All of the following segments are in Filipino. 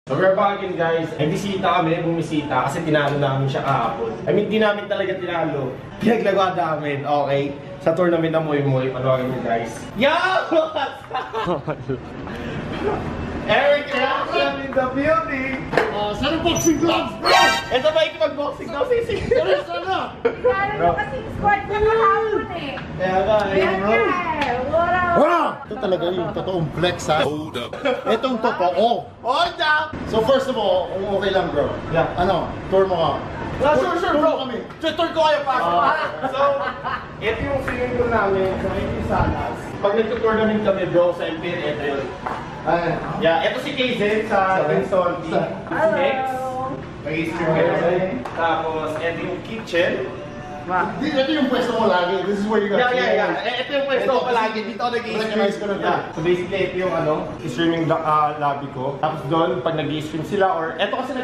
So we're back again guys. Nagbisita kami, bumisita kasi tinalo namin siya kahapon. I mean, di namin talaga tinalo. Pinaglagawa namin, okay? Sa tournament na Moy Moy, panawagin nyo guys. Yo! Eric Jackson in the building! Saan ang boxing gloves, bro? Ito ba ikipag-boxing daw, Sisi? Sana! Lalo na kasi squad na kahapon eh. Kaya nga, Wala! Ito talaga yung totoong flex, ha? Hold up. Itong totoo. Hold up! So first of all, kung okay lang, bro. Yeah. Ano, tour mo ka. Sure, Tour bro. mo kami. Tutor ko kayo pa. So, ito yung swimming pool namin sa Maybe Salas. Pag nagtutournament kami bro sa MPL April. Ay. Yeah, ito si KZ sa Vincent. Si Nex. Nag-stream kayo. Tapos, ito yung kitchen. Ito yung pwesto mo lagi. This is where you got Yeah. Ito yung pwesto ko palagi. Dito ako Recognize ko na nag-i-stream. So basically, ito yung streaming lobby ko. Tapos doon, pag nag-i-stream sila, or ito kasi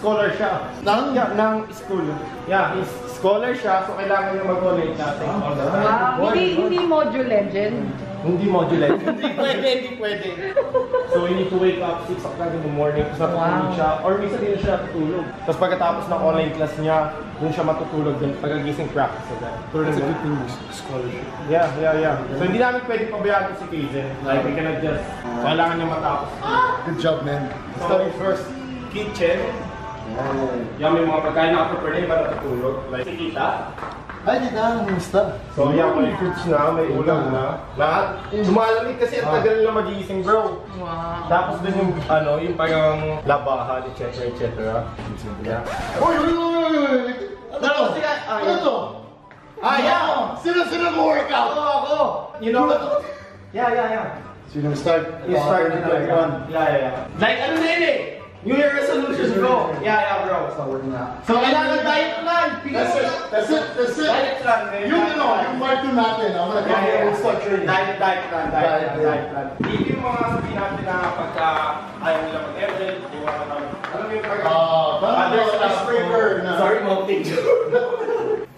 scholar siya. Ng school. Yeah, he's scholar siya, so kailangan niya mag-college natin all the time. Wow, hindi Module Legend. Hindi modular. Hindi pwede. So you need to wake up 6 o'clock in the morning tapos natutulog siya. Or minsan din siya natutulog. Tapos pagkatapos ng online class niya, doon siya matutulog din pagkagising practice agad. That's a good thing with scholarship. Yeah. So hindi namin pwede pabayaan si Kaizen. Like we cannot just, kailangan niya matapos. Good job, man. So first, kitchen. Yan may mga pagkain na prepare na iba natutulog. Like si Kita. Ay, Tita, kumusta? So yeah, may fruits na, may ulam na. Lahat. Lumalamig kasi ang tagal na magising bro. Wow. Tapos dun yung yung parang labahan, etc. Yeah. Uy! Ano siya? Ano to? Yeah. Sino mo-workout? Ako. You know what? Yeah. Sino start? You start with like one. Yeah. Like ano na yun eh? New Year resolutions bro. Yeah bro. It's not working out. So kailangan diet plan. That's it. Diet plan. Yung part 2 natin. I'm gonna come here and start training. Diet plan. Dito yung mga sabihin natin na pagka ayaw nila mag-event, iwanan namin. Alam mo yung Others icebreaker na. Sorry, mounting.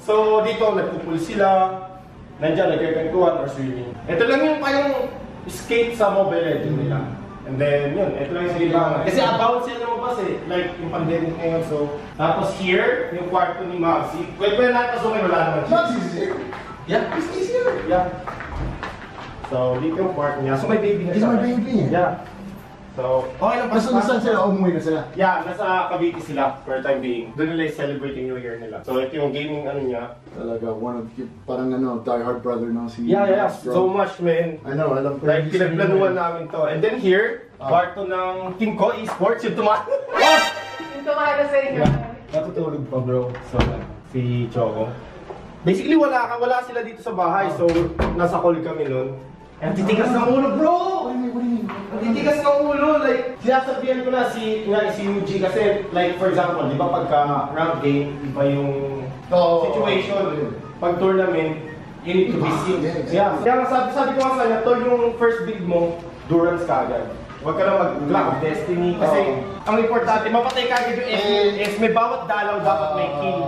So dito, nagpupul sila. Nandiyan, nagkakwentuhan or swimming. Ito lang yung parang skate sa Mobile Legends nila. And then yun, ito lang yung libangan. Kasi about sila lumabas eh. Like yung pandemic ngayon. So, tapos here, yung kwarto ni Maxi. Pwede natin pasukin, wala naman siya. Maxi is here. Yeah, he's easier. Yeah. So, dito yung part niya. So, may baby na He's siya. my baby. Yeah. So, okay lang. Nasaan sila? Umuwi na sila? Yeah, nasa Cavite sila for the time being. Doon nila celebrating New Year nila. So, ito yung gaming niya. Talaga, one of you, parang die-hard brother na si Yeah. Bro. So much, man. I know, alam ko. Like, pinagplanuhan namin to. And then here, kwarto ng Team Ko Esports, yung tumahan. Yung tumalo sa inyo. Natutulog pa, bro. So, si Choco. Basically, wala sila dito sa bahay. So, nasa call kami nun. Ang titigas ng ulo, bro! What do you mean? Ang titigas ng ulo, like, sinasabihan ko na si Yuji kasi, like, for example, di ba pagka round game, iba yung situation. Pag tournament, you need to be seen. Yeah. Kaya sabi ko nga sa kanya, tol, yung first bid mo, Durance kagad. Huwag ka na mag-Clock of Destiny kasi ang importante, mapatay kagad yung S. May bawat dalaw dapat may kill.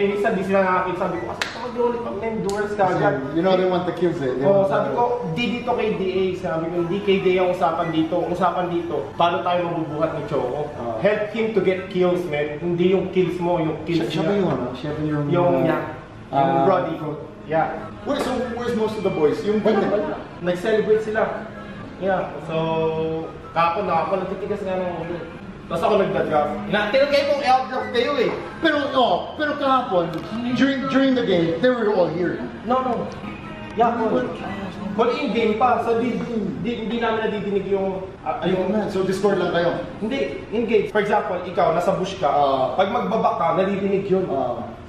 Minsan di sila nakakil. Sabi ko, kasi mag-lollipop na yung Durance kagad. You know they want the kills eh. Sabi ko, di dito kay DA. Sabi ko, hindi kay DA ang usapan dito. Ang usapan dito, paano tayo mabubuhat ni Choco. Help him to get kills, man. Hindi yung kills mo, yung kills Siya ba yung ano? Siya ba yung... Yung Brody. Yeah. So where's most of the boys? Yung Nag-celebrate sila. Yeah. So, kapon nagtitigas nga ng ulo. Tapos ako nagda-drop. Tinagay mong L-drop kayo eh. Pero kahapon, during the game, they were all here. No. Yeah, But in game pa, so hindi namin nadidinig yung... So Discord lang kayo? Hindi, in-game. For example, ikaw, nasa bush ka. Pag magbaba ka, nadidinig yun.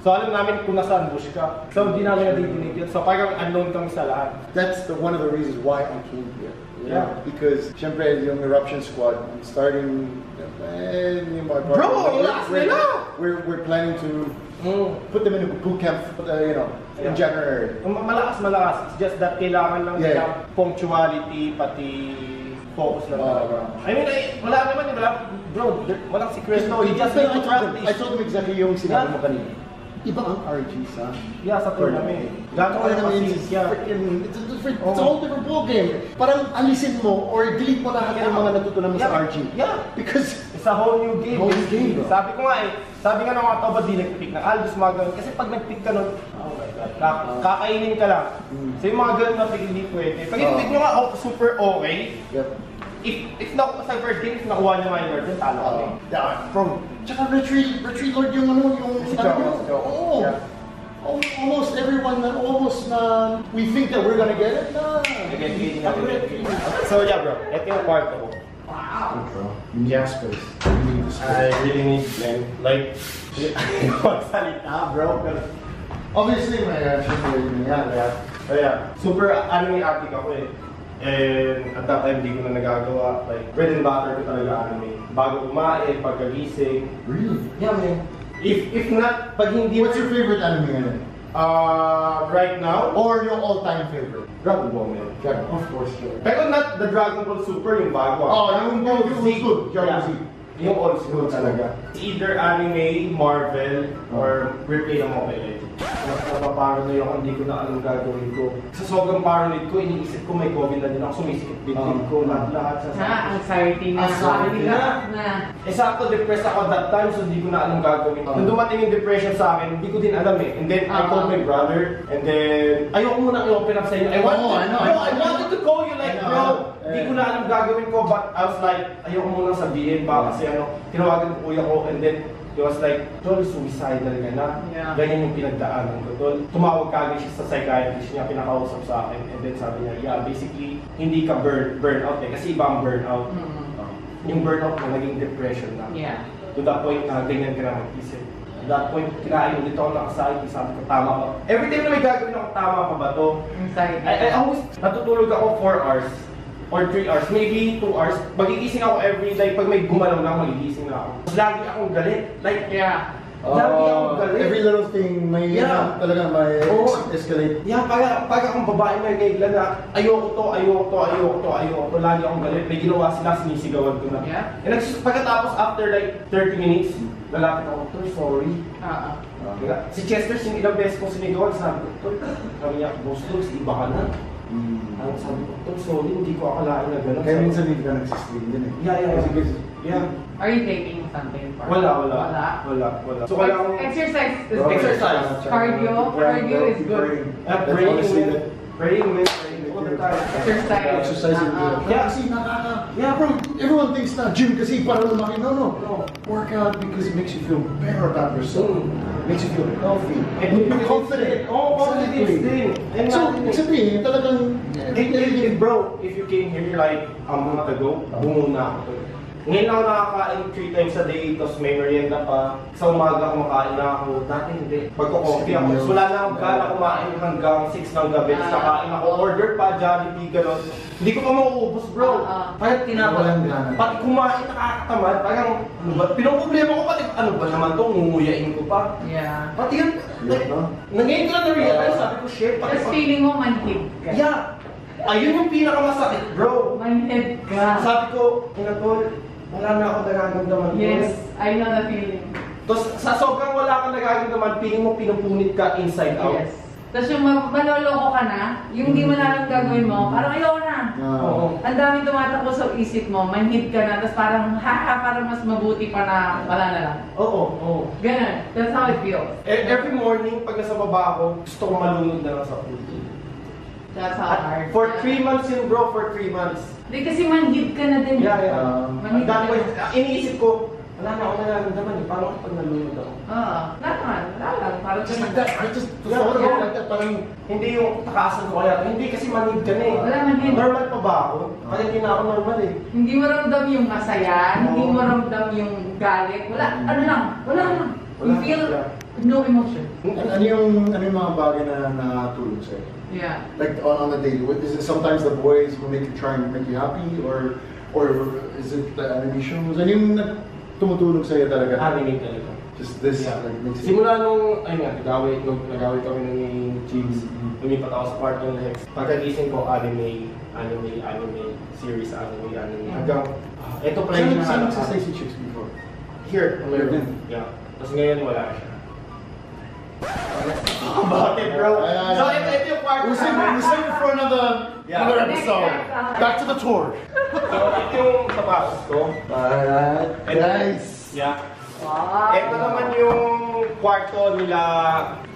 So alam namin kung nasaan bush ka. So hindi namin nadidinig yun. So parang unknown kami sa lahat. That's one of the reasons why I came here. Yeah. Because, syempre, yung Eruption Squad, I'm starting... Bro, relax nila! We're planning to put them in a boot camp, in January. Malakas. It's just that kailangan lang nila punctuality, pati focus lang talaga. I mean, wala naman, bro, walang secreto. You just need to practice. I told them exactly yung sinabi mo kanina. Iba ang RG sa... Yeah, sa tournament. Gano'n ka naman it's a whole different ballgame. Parang alisin mo or delete mo lahat ng mga natutunan mo sa RG. Yeah. Because It's a whole new game. Whole new game, bro. Sabi ko nga sabi nga ng mga tao, ba't di nag-pick ng Aldous, mga ganun. Kasi pag nag-pick ka nun, oh my God, kakainin ka lang. So yung mga ganun na pick, hindi pwede. Pag in-pick nyo nga, super okay. Yep. If sa first game, if nakuha niyo mga yun, talo kami. Yeah, bro. Tsaka retreat Lord yung Si Joe. Oo. Yeah. Almost everyone, we think that we're gonna get it. No. So yeah bro, ito yung kwarto ko. Bro, Jaspers. I really need them. Like, magsalita bro. Obviously, syempre yun yan. So yeah, super anime addict ako eh. And at that time, hindi ko na nagagawa. Like, bread and butter ko talaga anime. Bago kumain, pagkagising. Really? Yeah man. If not, pag hindi... What's your favorite anime anime? Right now? Or your all-time favorite? Dragon Ball man. Dragon, of course, sure. Pero not the Dragon Ball Super, yung bago. Oh, yung good. Dragon Z. Yung old school talaga. Either anime, Marvel, or replay ng Mobile Legends. Napaparanoid ako, hindi ko na alam gagawin ko. Sa sobrang paranoid ko, iniisip ko may COVID na din ako, sumisikip din ko, lahat sa Anxiety na. Anxiety na. Sakto, depressed ako that time, so hindi ko na alam gagawin. Nung dumating yung depression sa akin, hindi ko din alam eh. And then, I called my brother, and then, ayoko muna i-open up sa inyo. I wanted to call you like, bro, hindi ko na alam gagawin ko, but I was like, ayoko muna sabihin ba, kasi tinawagan ko kuya ko, and then, he was like, Tol, suicidal ka na. Yeah. Ganyan yung pinagdaanan ko, Tol. Tumawag kagad siya sa psychiatrist niya, pinakausap sa akin. And then sabi niya, yeah, basically, hindi ka burnout eh. Kasi iba ang burnout. Yung burnout mo, naging depression na. Yeah. To that point, ganyan ka na mag-isip. At that point, kinain ulit ako ng anxiety. Sabi ko, tama ba? Every time na may gagawin ako, tama pa ba to? Anxiety. I always, natutulog ako 4 hours. Or 3 hours, maybe 2 hours. Magigising ako every day. Pag may gumalaw lang, magigising na ako. Lagi akong galit. Like, Yeah. lagi akong galit. Every little thing may talaga may escalate. Yeah, pag akong babae may gayla na ayoko to. Lagi akong galit. May ginawa sila, sinisigawan ko na. Yeah. And pagkatapos, after like 30 minutes, lalapit ako, Tol, sorry. Si Chester, ilang beses kong sinigawan, sabi ko, Tol, sabi niya, boss Tol, iba ka na. Ang sabi ko, Tol, sorry, hindi ko akalain na gano'n. Kaya minsan hindi ka nagsistream din eh. Yeah. Are you taking something for? Wala. So, kailangan Exercise is Exercise. Cardio is good. Praying all the time. Exercising good. Yeah. Kasi bro, everyone thinks na gym kasi para lumaki. No. Workout because it makes you feel better about yourself. Makes you feel healthy. And you're confident. Confidence din. And so, sabihin, talagang... bro, if you came here like a month ago, bumuna ako. Ngayon ako nakakain 3 times a day, tapos may merienda pa. Sa umaga kumakain na ako. Dati hindi. Pagko-coffee ako. So, wala na akong gana kumain hanggang 6 ng gabi. Kakain ako. Order pa, Jollibee, gano'n. Hindi ko pa mauubos, bro. Parang Walang gana. pati kumain, nakakatamad. Parang, ano ba? Pinoproblema ko pati, ano ba naman to? Ngunguyain ko pa. Yeah. Pati yun, ngayon ko lang na-realize, sabi ko, shit. Just feeling mo manhid ka. Yeah. Ayun yung pinakamasakit, bro. Manhid ka. Sabi ko, Tol, wala na ako nagagamdaman. Yes, I know the feeling. Tapos sa sobrang wala kang nagagamdaman, feeling mo pinupunit ka inside out. Yes. Tapos yung maloloko ka na, yung hindi mo na alam gagawin mo, parang ayoko na. Oo. Ang daming tumatakbo sa isip mo, manhid ka na, tapos parang parang mas mabuti pa na wala na lang. Oo. Ganun. That's how it feels. Every morning, pag nasa baba ako, gusto ko malunod na lang sa pool. That's how hard. For 3 months yun, bro. For 3 months. Hindi kasi manhid ka na din. Yeah. Manhid At that ka point, na. iniisip ko, wala na ako nararamdaman eh. Paano kapag nalunod ako? Oo. Wala lang. Parang Just like that. I just thought about it like that. Parang... Hindi yung takaasan ko kaya. Hindi kasi manhid ka na eh. Wala manhid. Normal pa ba ako? Kaya hindi na ako normal eh. Hindi mo ramdam yung masaya, hindi mo ramdam yung galit. Wala. Ano lang. You feel no emotion. Ano yung mga bagay na natulog sa'yo? Yeah. Like on the daily, is it sometimes the boys who make you try and make you happy, or is it the anime shows? Ano yung tumutulog sa'yo talaga? Anime talaga. Just this, like, makes you... Simula nung, ayun nga, nagawit kami ng Chigs. Lumipat ako sa part ng Lex. Pagkagising ko, anime series, anime. Hanggang, ito pala yung Saan hinahanap sa ko. Stacy Chicks before? Here, Here din. Yeah. Tapos ngayon wala siya. About it, bro. So, ito yung kwarto We'll save it for another episode. Back to the tour. So, ito yung sapatos ko. Alright. Nice. Yeah. Ito naman yung kwarto nila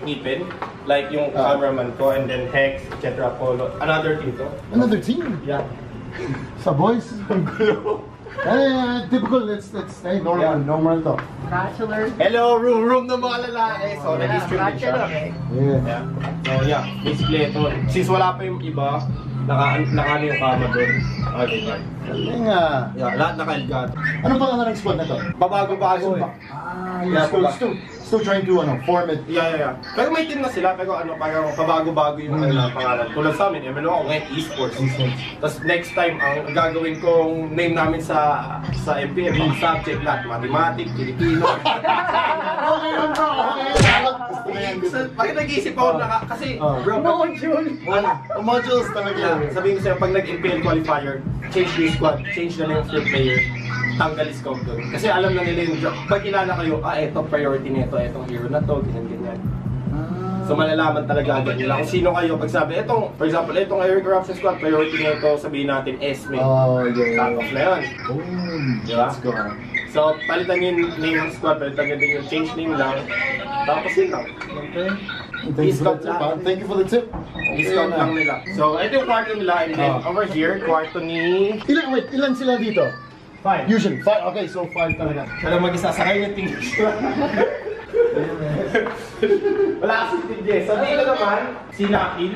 Ngipin. Like yung cameraman ko, and then Hex, etc. Polo. Another team to. Another team? Yeah. Sa boys? Ang gulo. Typical, let's stay normal, normal to. Bachelor. Hello, room ng mga lalaki. So, nag-stream din siya. Yeah. So, yeah. Basically, ito. Since wala pa yung iba, naka yung kama doon. Okay, yeah. Galing nga. Yeah, lahat naka-elgat. Ano pangalan ng squad na to? Pabago-bago eh. Still trying to form it. Yeah. Pero may team na sila, pero parang pabago-bago yung pangalan. Tulad sa amin, MLO ako ngayon, esports. Tapos next time, ang gagawin kong name namin sa MPM, ang subject lahat, mathematics, Filipino. Okay lang bro, okay. Bakit nag-iisip ako kasi bro, Modules talaga. sabihin ko sa'yo, pag nag-MPL qualifier, change yung squad, change na lang yung field player, tanggal scope doon. Kasi alam na nila yung pag kilala kayo, eto priority nito, etong hero na to, ganyan. So malalaman talaga agad nila kung sino kayo. Pag sabi, for example, etong Air Corruption Squad, priority nito, sabihin natin Esme. Cut off na yun. Diba? Let's go. So, palitan yung name ng squad, palitan nyo din yung change name lang. Tapos yun lang. Thank you for the tip. Discount lang nila. So, ito yung kwarto nila, and then over here, kwarto ni... Ilan sila dito? 5. Usually, 5. Okay, so 5 talaga. Siya lang mag-isa, sakay yung tingin. Wala kasi tindi. So, dito naman, si Nakil,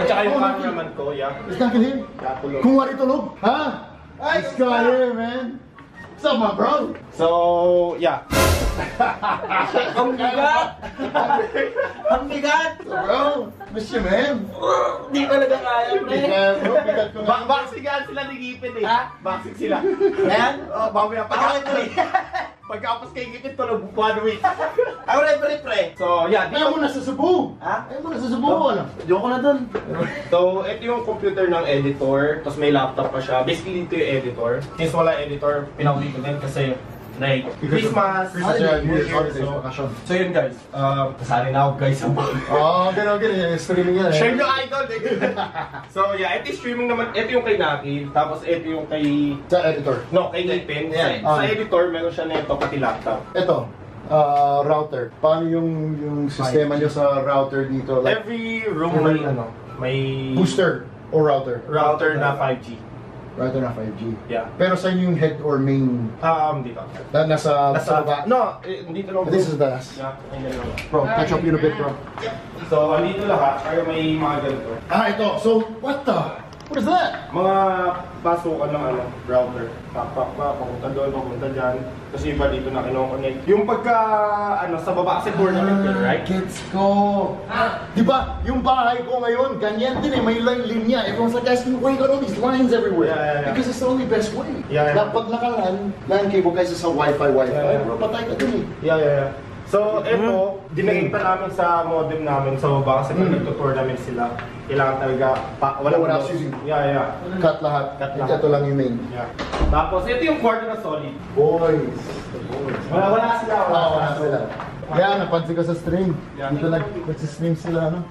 at saka yung cameraman ko, yeah. Is that him? Katulog. Kung wari tulog? Ha? This guy here, man. What's up, my bro? So, yeah. Ang bigat! Ang bigat! Bro, miss you, man. Hindi talaga kaya, pre. Bro, bigat ko nga. Baksigan sila ni Gipin eh. Baksig sila. Ayan, mamaya pagkapos kay Gipin, tulog 1 week. Ako rin, pre. So, yeah. Ayaw mo na sa Cebu. Ha? Ayaw mo na sa Cebu, ano? Ayoko na dun. So, ito yung computer ng editor, tapos may laptop pa siya. Basically, ito yung editor. Since wala editor, pinahuli ko din kasi like Christmas, Holidays, so, vacation. so yun guys, kasali na ako guys sa Okay. Streaming yan. share nyo idol! So yeah, ito yung streaming naman, ito yung kay Naki, tapos ito yung kay... Sa editor. No, kay Ngipin. Yeah. Sa editor, meron siya nito, pati laptop. Ito, router. Paano yung sistema nyo sa router dito? Like, Every room may may booster o router? router na 5G. Router na 5G. Yeah. Pero sa inyo yung head or main? Dito. Nasa baba? No, dito lang. This is the last. Yeah, ayun lang. Bro, catch up you in a bit, bro. So, andito lahat, pero may mga ganito. Ito. So, what the? What is that? Mga pasukan ng router. Papunta doon, papunta dyan. Kasi iba dito na kinoconnect. Yung pagka, sa baba kasi tournament yun, right? Gets ko. Di ba, yung bahay ko ngayon, ganyan din eh, may linya. Everyone's like asking, why you got all these lines everywhere? Yeah. Because it's the only best way. Yeah. Pag naka-LAN cable kaysa sa Wi-Fi, bro, patay ka dun eh. Yeah. So, ito, dinagita namin sa modem namin sa baba kasi pag nagtutournament sila, kailangan talaga, Wala fusing. Yeah. Cut lahat. Cut lahat. Ito lang yung main. Yeah. Tapos, ito yung kwarto na solid. Boys. Wala sila. Wala sila. Kaya napansin ko sa stream. Yeah. Dito nag-stream sila, no?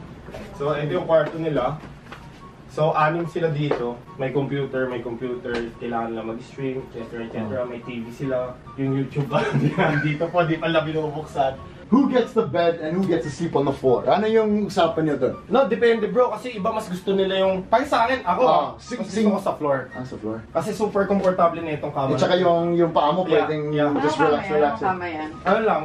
So, ito yung kwarto nila. So, 6 sila dito. May computer, kailangan lang mag-stream, etc. May TV sila. Yung YouTube dito po, di pala binubuksan. Who gets the bed and who gets to sleep on the floor? Ano yung usapan niyo doon? No, depende bro. Kasi iba mas gusto nila yung... Para sa akin, ako, mas gusto ko sa floor. Sa floor. Kasi super komportable na itong kama. At saka yung paa mo pwedeng just relax. Tama yan. Ano lang,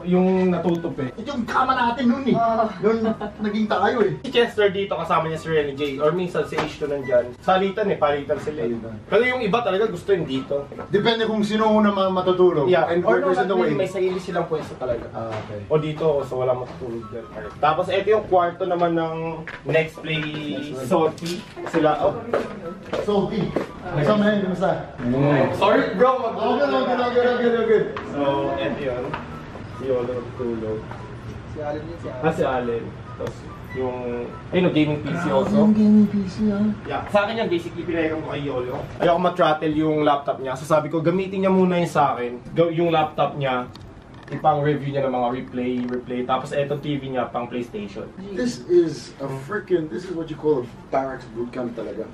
yung natutup eh. Ito yung kama natin noon eh. Noon naging tayo eh. Si Chester dito, kasama niya si Renny J. Or minsan si H2 nandyan. Palitan sila eh. Pero yung iba talaga gusto yung dito. Depende kung sino una matutulog. Yeah, And or no, whoever's in the way. may sarili silang pwesto talaga. Okay. O dito, so wala matutulog dyan. Tapos ito yung kwarto naman ng Next Play Salty. Sila, Salty. So man, kamusta? Sorry bro, Good. So, ito yun. Si Yolo nagtulog. Si Allen yun, Si Allen. Tapos yung, gaming PC also. Yung gaming PC Yeah. Sa akin yan, basically pinayagan ko kay Yolo. Ayoko matrattle yung laptop niya. So sabi ko, gamitin niya muna yung sa akin. Yung laptop niya. ipang review niya ng mga replay. Tapos eto TV niya pang PlayStation. This is what you call a barracks bootcamp talaga.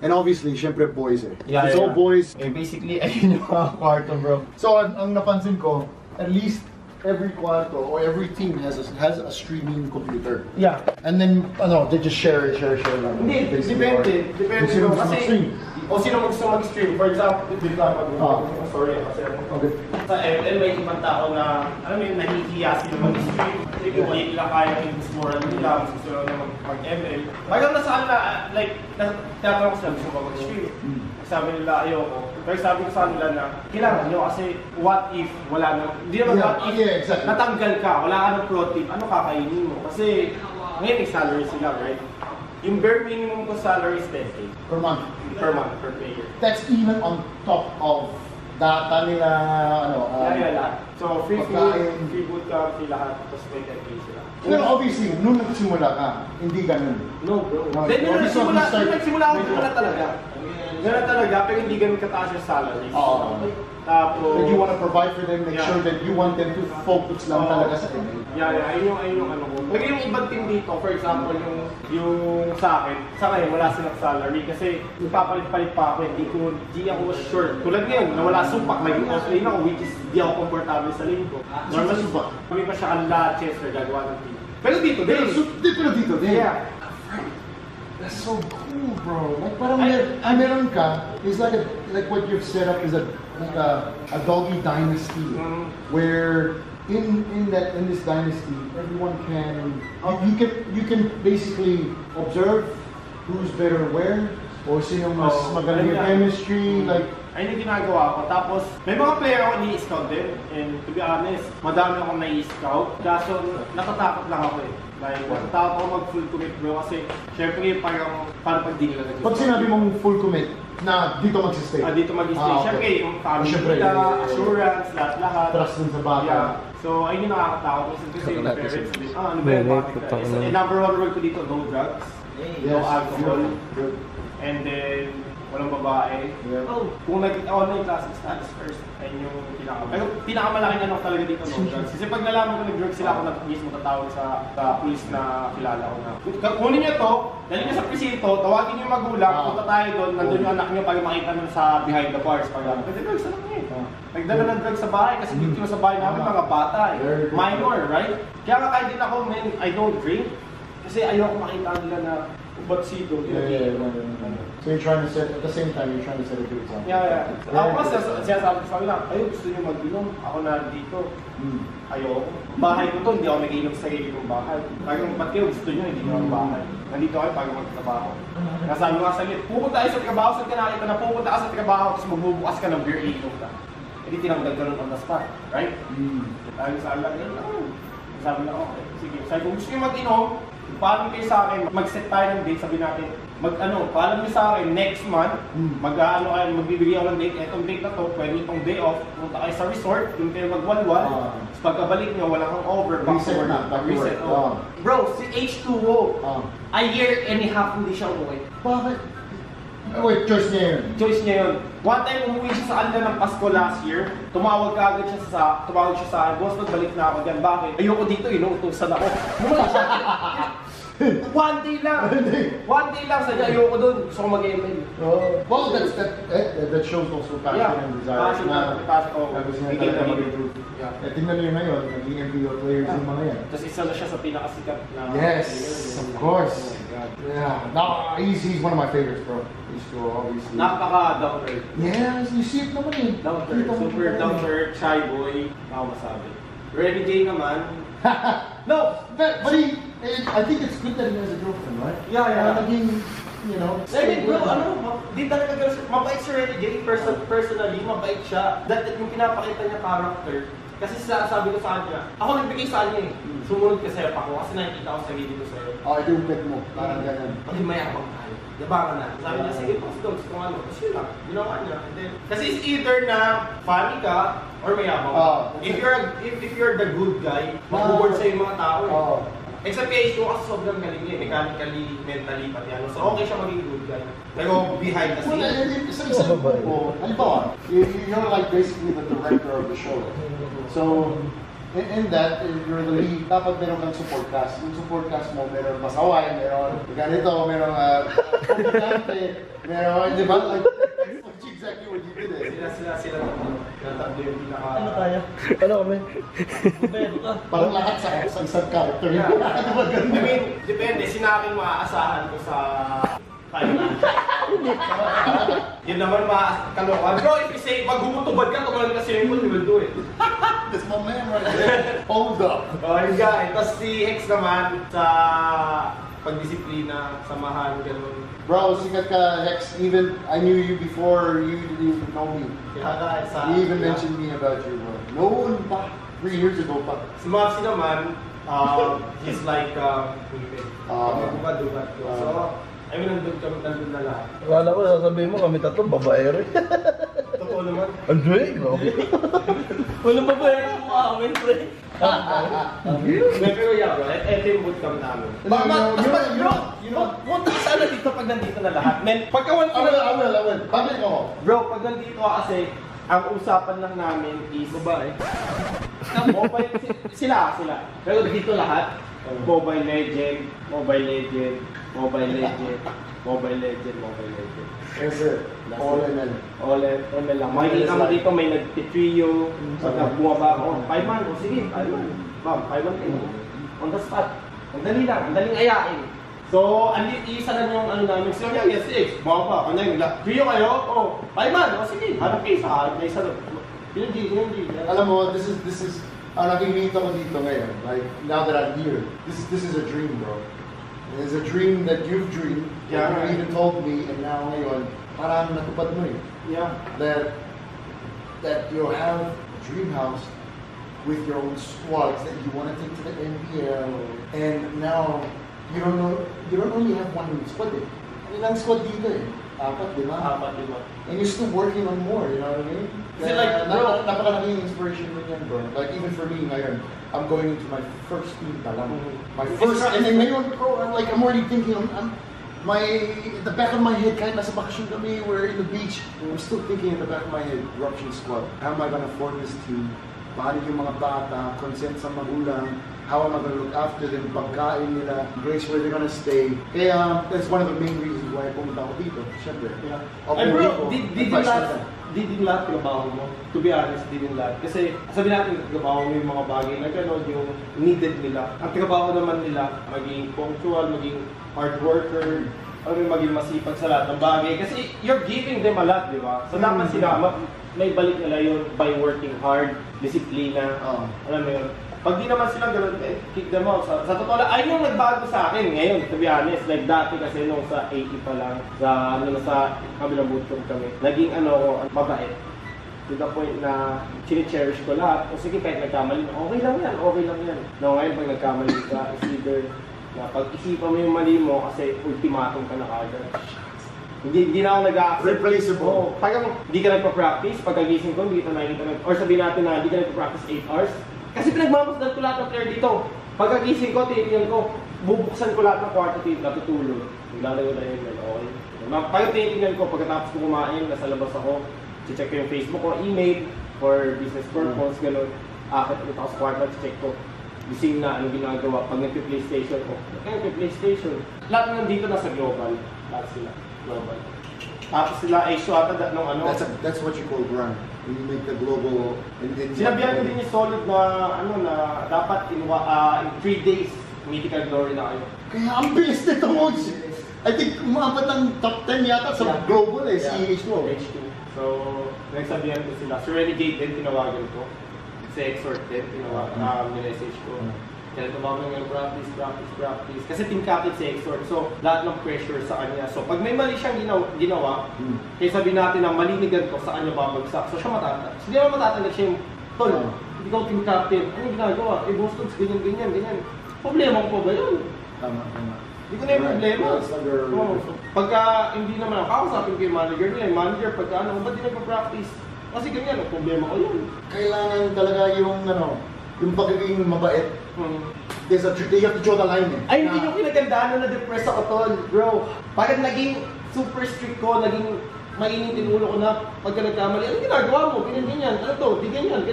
And obviously, syempre boys eh. Yeah, It's all boys. Eh, basically, ayun yung mga kwarto, bro. So, ang napansin ko, at least every kwarto or every team has a streaming computer. Yeah. And then, they just share lang. Hindi, depende. Kung sino gusto mag-stream. O sino gusto mag-stream. For example, dito ako sorry kasi Okay. sa ML may ibang tao na, alam mo yun, nahihiya sila mag-stream. Kasi kung hindi nila kaya yung moral nila, gusto nila mag-ML. Hanggang nasa kanila, like, tinatanong ko sila, gusto ba mag-stream? Sabi nila, ayoko. Pero sabi ko sa kanila na, kailangan nyo kasi what if wala na, hindi naman what if exactly. natanggal ka, wala ka ng pro tip, ano kakainin mo? Kasi ngayon may salary sila, right? Yung bare minimum ko salary is 10K. Per month. Per month, per player. That's even on top of data nila, Lahat. So, free pagkain. food, free bootcamp, free lahat, tapos may 10K sila. Pero obviously, nung nagsimula ka, hindi ganun. No, bro. No, Then, nung obviously, nagsimula ako, wala talaga. Gano'n talaga, pero hindi ganun kataas yung salary. Oo. Tapos, That you want to provide for them, make sure that you want them to focus lang talaga sa ML. ayun yung ano ko. Pero yung ibang team dito, for example, yung sa akin, wala silang salary kasi nagpapalit-palit pa ako, hindi ako sure. Tulad ngayon, nawala supak, may off-lane ako, which is di ako komportable sa lane ko. Normal supak? Kami pa siya kanila, Chester, gagawa ng team. Pero dito, Pero dito din. Yeah. That's so cool, bro. Like parang meron ka, it's like what you've set up is a doggy dynasty where in this dynasty everyone can you can basically observe who's better where or sino mas magaling yung chemistry like. Ayun yung ginagawa ko. Tapos, may mga player ako ni-scout din. And to be honest, madami akong nai-scout. Kaso, natatakot lang ako eh. Like, natatakot ako mag-full commit bro. Kasi, syempre, parang pag di nila nag-scout. Pag sinabi mong full commit, na dito mag-stay? Dito mag-stay. Okay. Syempre, yung family Syempre, nila, assurance, lahat. Trust din sa bata. Yeah. So, ayun yung nakakatakot. Kasi yung parents, ano ba yung bakit ka? Number one rule ko dito, no drugs, no alcohol, and then, walang babae. Yeah. Kung nag-online classes, studies first. Ayun yung pero pinakamalaking ano talaga dito, no drugs. Kasi pag nalaman ko nag-drugs sila, ako mismo tatawag sa police na kilala ko na. Kunin nyo to, dali nyo sa presinto, tawagin nyo yung magulang, punta tayo doon, nandun yung anak nyo para makita nyo sa behind the bars. Kasi drugs, anak nyo eh. Nagdala ng drugs sa bahay kasi dito sa bahay namin mga bata eh. Minor, right? Kaya nga kahit din ako, man, I don't drink. Kasi ayoko makita nila na batsido. So you're trying to set, at the same time, you're trying to set a good example. Yeah. Ako kasi sinasabi ko sa kanila, gusto nyo mag-inom, ako na dito. Ayoko. Bahay ko to, hindi ako nag-inom sa sarili kong bahay. Parang ba't kayo gusto nyo, hindi nyo ang bahay. Nandito kayo para magtrabaho. Nasabi ko sa lit, pupunta kayo sa trabaho, saan ka nakita na pupunta ka sa trabaho, tapos magbubukas ka ng beer, inom ka. Hindi tinanggal ka nun on the spot, right? Sabi ko sa kanila, sabi na, okay, sige. Sabi ko, gusto nyo mag-inom, paalam kayo sa akin, mag-set tayo ng date, sabi natin, paalam niyo sa akin, next month, magbibigay ako ng date, etong date na to, pwede itong day off, punta kayo sa resort, yung kayo magwalwal, tapos pagkabalik niyo, wala kang over, Reset na, reset. Bro, si H2O, a year and a half hindi siya umuwi. Bakit? Wait, choice niya yun. Choice niya yun. One time umuwi siya sa kanila ng Pasko last year, tumawag siya sa akin, boss, magbalik na ako dyan. Bakit? Ayoko dito, inuutusan ako. Bumalik siya. One day lang sa ayoko doon. Gusto ko mag-ML. Well, that shows also passion and desire. Passion. Gusto niya talaga mag-improve. Tingnan niyo ngayon, naging MPO players yung mga yan. Tapos isa na siya sa pinakasikat na... Yes, of course. Yeah, no, he's one of my favorites, bro. He's cool, obviously. Napaka-down to earth. Yes, you see it naman eh. Down to earth. Super down to earth, shy boy. Ako masabi. Renny J naman. No! But I think it's good that he has a girlfriend, right? Yeah. Naging, you know... Bro, di talaga mabait si Renny J. Personally, mabait siya. Yung pinapakita niya character, kasi sabi ko sa kanya, ako nagbigay sa kanya eh. Sumunod ka sa'yo pa ako kasi nakikita ko sa video ko sa'yo. Ito yung pet mo, parang ganun. Pati mayabang tayo. Yabangan na. Sabi niya, sige, post dogs kung ano. Kasi yun lang, ginawa niya. And then, kasi it's either na funny ka or mayabang. If you're the good guy, mag-board sa'yo yung mga tao eh. Except kay H2 kasi sobrang galing niya, mechanically, mentally, pati ano. So okay siya maging good guy. Pero behind the scenes. Isang halimbawa, you're like basically the director of the show. So, in that, you're the lead, dapat meron kang support cast. Yung support cast mo, meron masaway, meron ganito, meron kompetente, meron, di ba? Like, that's exactly what you did eh. Sila tatlo yung pinaka... Ano tayo? Ano kami? Bubero ka. Parang lahat sa isang character. Di ba I ganun? mean, depende. Sinaking maaasahan ko sa Thailand. Yun naman kalokohan. Bro, if you say, pag humutubad ka, tumalan ka swimming pool, you will do it. That's my man right there. Hold up. Yun guy. Tapos si Hex naman sa pagdisiplina, samahan, gano'n. Bro, sikat ka, Hex. Even, I knew you before you didn't even know me. Kaya sa... You even mentioned me about you, bro. Noon pa. 3 years ago pa. Si Mopsy naman, he's like, dugat-dugat ko. So, I mean, nandun na lahat. Wala ko, sasabihin mo kami tatlo, babae rin. Totoo naman. Andre, grabe. Walang babae rin mo amin, pre. Pero yeah, bro, ito yung bootcamp namin. Punta ka sana dito pag nandito na lahat. Men, pagka I will. Bakit ako? Bro, pag nandito ka kasi, ang usapan lang namin is babae. Mobile, sila. Pero dito lahat, Mobile Legend. Yes, sir. All ML. All ML lang. Makikita mo dito may nag-trio. Pag bumaba ako, 5 man. O sige, 5 man. Bam, 5 man kayo. On the spot. Ang dali lang, ang daling ayain. So, isa lang yung ano namin. Sila niya, yes, 6. Bumaba, kanya yung trio kayo. O, 5 man. O sige, hanap kayo sa harap na isa lang. Yun, Alam mo, this is nakikita ko dito ngayon. Like, now that I'm here, this is a dream, bro. It's a dream that you've dreamed. Yeah, You right. even told me, and now ngayon, parang natupad mo eh. Yeah. That you have a dream house with your own squads that you want to take to the NPL, and now you don't only have one squad eh. Ilang squad dito eh? 4, 5. And you're still working on more, you know what I mean? Is it like, bro, napakalaking inspiration mo yan, bro. Like, even for me, ngayon, I'm going into my first team talang. My first, and then ngayon, bro, I'm already thinking, at the back of my head, kahit nasa bakasyon kami, we're in the beach, I'm still thinking in the back of my head, Eruption Squad. How am I gonna form this team? Paano yung mga bata, consent sa magulang, how am I gonna look after them, pagkain nila, place where they're gonna stay. Kaya, that's one of the main reasons why pumunta ako dito, syempre. Yeah. Ako Ay bro, dito, di advice na lang. din lahat trabaho mo. To be honest, di din lahat. Kasi sabi natin, trabaho mo yung mga bagay na gano'n, yung needed nila. Ang trabaho naman nila, maging punctual, maging hard worker, maging masipag sa lahat ng bagay. Kasi you're giving them a lot, di ba? So dapat sila, may balik nila yun by working hard, disiplina, alam mo yun. Pag di naman sila gano'n, kick them out. Sa totoo lang, ayun yung nagbago sa akin ngayon, to be honest. Like dati kasi nung sa 80 pa lang, sa kabilang bootcamp kami, naging mabait. To the point na chine-cherish ko lahat. O sige, kahit nagkamali, okay lang yan. No, ngayon pag nagkamali ka, is either na pag-isipan mo yung mali mo kasi ultimatum ka na kagad. Hindi na ako nag-a-accept. Replaceable. Pag hindi ka nagpa-practice, pagkagising ko, hindi kita nakikita or sabihin natin na hindi ka nagpa-practice 8 hours, kasi pinagmamasdan ko lahat ng player dito. Pagkagising ko, titignan ko, bubuksan ko lahat ng kwarto dito, natutulog. Naglalagay na yun, okay. Pag titignan ko, pagkatapos ko kumain, nasa labas ako, check ko yung Facebook ko, email, for business purpose, gano'n. Akit ulit ako sa kwarto, check ko. Gising na, anong ginagawa, pag nagpi-PlayStation ko. PlayStation. Lahat nandito nasa global. Lahat sila, global. Tapos sila ay ata nung ano. That's what you call grind. When you make the global. Sinabihan ko din yung solid na na dapat in 3 days mythical glory na kayo. Kaya ang bilis nito, Mods. I think umabot ng top 10 yata sa global si H2. H2. So, nagsabihan ko sila. Si Renegade din, tinawagan ko. Si Exhort din, nilessage ko. Kaya tumawag ng practice. Kasi team captain si Exhort. So, lahat ng pressure sa kanya. So, pag may mali siyang ginawa, kaya sabihin natin na malinigan ko sa kanya babagsak. So, siya matatag. So, di naman matatag siya yung, Tol, ikaw team captain. Ano yung ginagawa? Boston, ganyan. Problema ko ba yun? Tama. Hindi ko na yung problema. Pagka hindi naman ako, kausapin ko yung manager nila. Yung manager, pagka ba't di nagpa-practice? Kasi ganyan, ang problema ko yun. Kailangan talaga yung pagiging mabait. They have to draw the line eh. Ay, hindi nyo kinagandaan na na-depress ako, Tol. Bro, pagkat naging super strict ko, naging mainitin ulo ko na pagka nagkamali, ano ginagawa mo? Ganyan. Ano to? Di ganyan.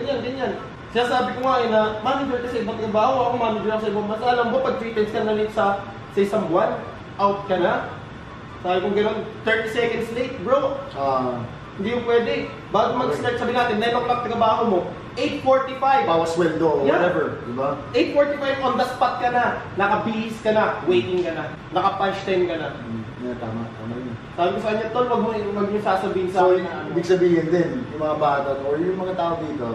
Siya sabi ko nga na manager ka sa ibang trabaho, ako manager ako sa ibang bansa. Alam mo, pag 3 times ka na late sa isang buwan, out ka na. Sabi ko gano'n, 30 seconds late, bro. Hindi yung pwede. Bago mag-start, sabi natin, 9 o'clock trabaho mo, 8:45. Bawas sweldo or Yeah. whatever, di ba? 8:45 on the spot ka na, nakabihis ka na, waiting ka na, naka-punch time ka na. Yeah, tama yun. Sabi ko sa kanya, tol, wag mo sasabihin sa So, akin na ano. ibig sabihin din, yung mga bata or yung mga tao dito,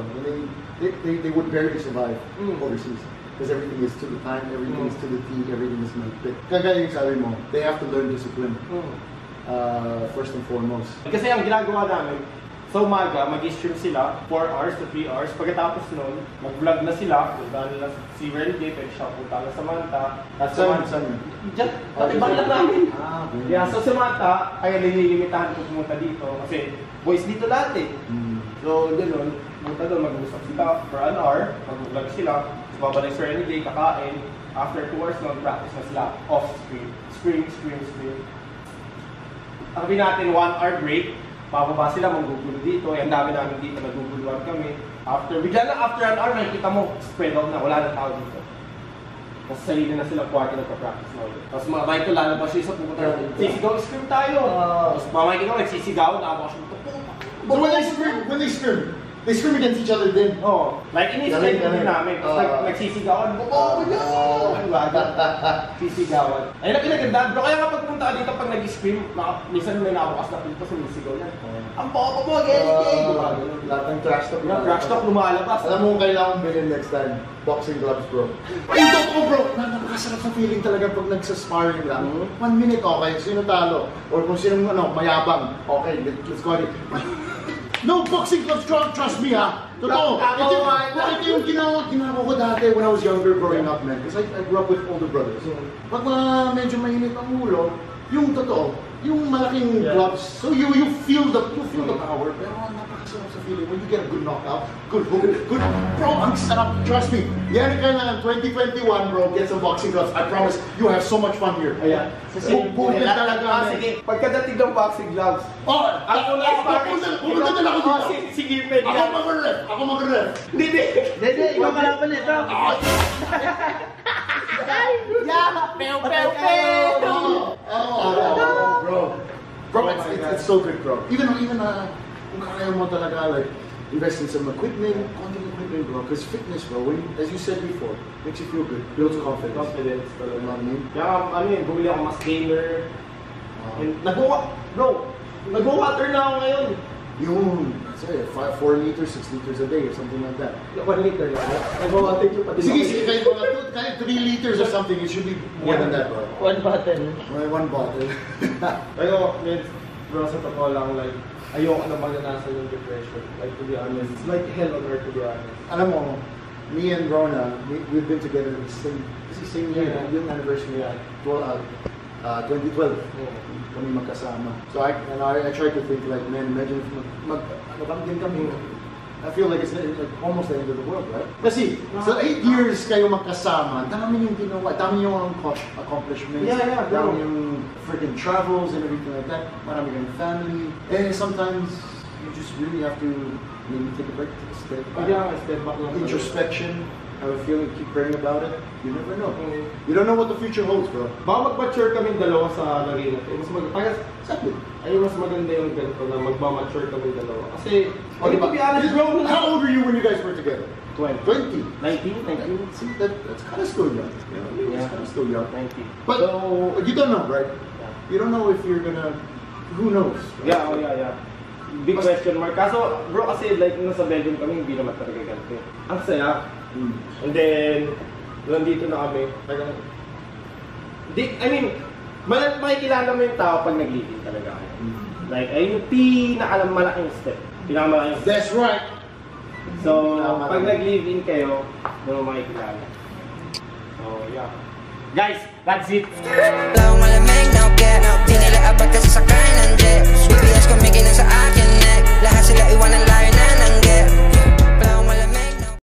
they would barely survive overseas. Because everything is to the time, everything is to the T, everything is malpit. Kagaya yung sabi mo, they have to learn discipline. First and foremost. Kasi ang ginagawa namin, sa umaga, mag-stream sila 4 hours to 3 hours. Pagkatapos nun, mag-vlog na sila. Punta nila si Rendy, pwede siya punta na Samantha. Saan? Diyan, tatibang lang namin. Okay. Yeah, so Samantha, kaya nililimitahan ko pumunta dito. Kasi boys dito lahat eh. So, gano'n, punta doon, mag-usap sila for an hour. Mag-vlog sila. Babalik si Rendy, kakain. After 2 hours, mag-practice na sila off-screen. Screen. Sabi natin 1 hour break. Bababa sila, magugulo dito. Ang dami namin dito, naguguluhan kami. Bigla na after an hour, makikita mo, spread out na, wala na tao dito. Tapos sarili na sila kwarto, nagpa-practice na ulit. Tapos mga bike ko, lalabas siya sa pumunta natin. Sisigaw, scream tayo! Tapos mamay kita, nagsisigaw, nakabakas yung But when they scream against each other then. Oo. Like, ini-strike din namin. Tapos nagsisigawan. Sisigawan. Ayun ang pinagandaan. Bro, kaya kapag punta ka dito pag nag-scream, minsan may nakabukas na pinto, sumisigaw yan. Ang poko mo, gay! Lahat ng trash talk. Yung trash talk lumalabas. Alam mo kung kailangan bilhin next time? Boxing gloves, bro. Yung totoo, bro! Napakasarap sa feeling talaga pag nagsasparring lang. 1 minute, okay, sino talo? Or kung sino mayabang, okay, let's go ahead. No boxing gloves, trust me ha. Totoo. Ito yung ginawa ko dati when I was younger growing up, man. Because I grew up with older brothers. Pag medyo mainit ang ulo, yung totoo, yung malaking gloves, so you feel the power. Pero napakasarap sa feeling when you get a good knockout, good hook, good, bro, ang sarap. Trust me. Yan ka na 2021, bro, get some boxing gloves. I promise you have so much fun here. Ayan. Bubutin talaga. Sige, pagkadating ng boxing gloves, ako pupunta na ako dito. Sige, pwede yan. Ako mag-ref. Hindi. Ikaw kalaban nito. Bro, it's so good, bro. Even kung kaya mo talaga, like, invest in some equipment, content equipment, bro. Because fitness, bro, as you said before, makes you feel good, builds confidence. Confidence. You know what I mean? Kaya, bumili ako mas gamer. Nag-water na ako ngayon. Yung, say, 4 liters, 6 liters a day or something like that. 1 liter lang. Nag-water yung pati. Sige, kahit 3 liters or something, it should be more than that, bro. 1 bottle. 1 bottle. Pero, bro, sa totoo lang, like, ayoko na mananasan yung depression. Like, to be honest, it's like hell on earth, to be honest. Alam mo, me and Rona, we've been together the same year, yung anniversary, 2012. Kami magkasama. So I try to think like, man, imagine din kami. I feel like it's like almost the end of the world, right? Kasi, so 8 years kayo magkasama, dami yung ginawa, dami yung accomplishments, dami yung freaking travels and everything like that, marami kayong family, and sometimes you just really have to maybe take a break, step back, introspection, have a feeling, keep praying about it. You never know. You don't know what the future holds, bro. Baka mag-mature kaming dalawa sa lagay natin. Mas maganda yung ganito na mag-mature kaming dalawa. Kasi, to be honest, bro, how old were you when you guys were together? 20. 20. 19? See, that's kind of still young. Yeah. It's kind of still young. 19. But you don't know, right? You don't know if you're gonna. Who knows? Right? Yeah. Big question mark. Kaso, bro, kasi like nasa Belgium kami, hindi naman talaga ganito. Ang saya. And then, nandito na kami. Makikilala mo yung tao pag nag-live-in talaga kayo. Like, ayun yung pinakamalaking step. Pinakamalaking step. That's right. So, pag nag-live-in kayo, doon mo makikilala. So, yeah. Guys, that's it. Don't wanna make no get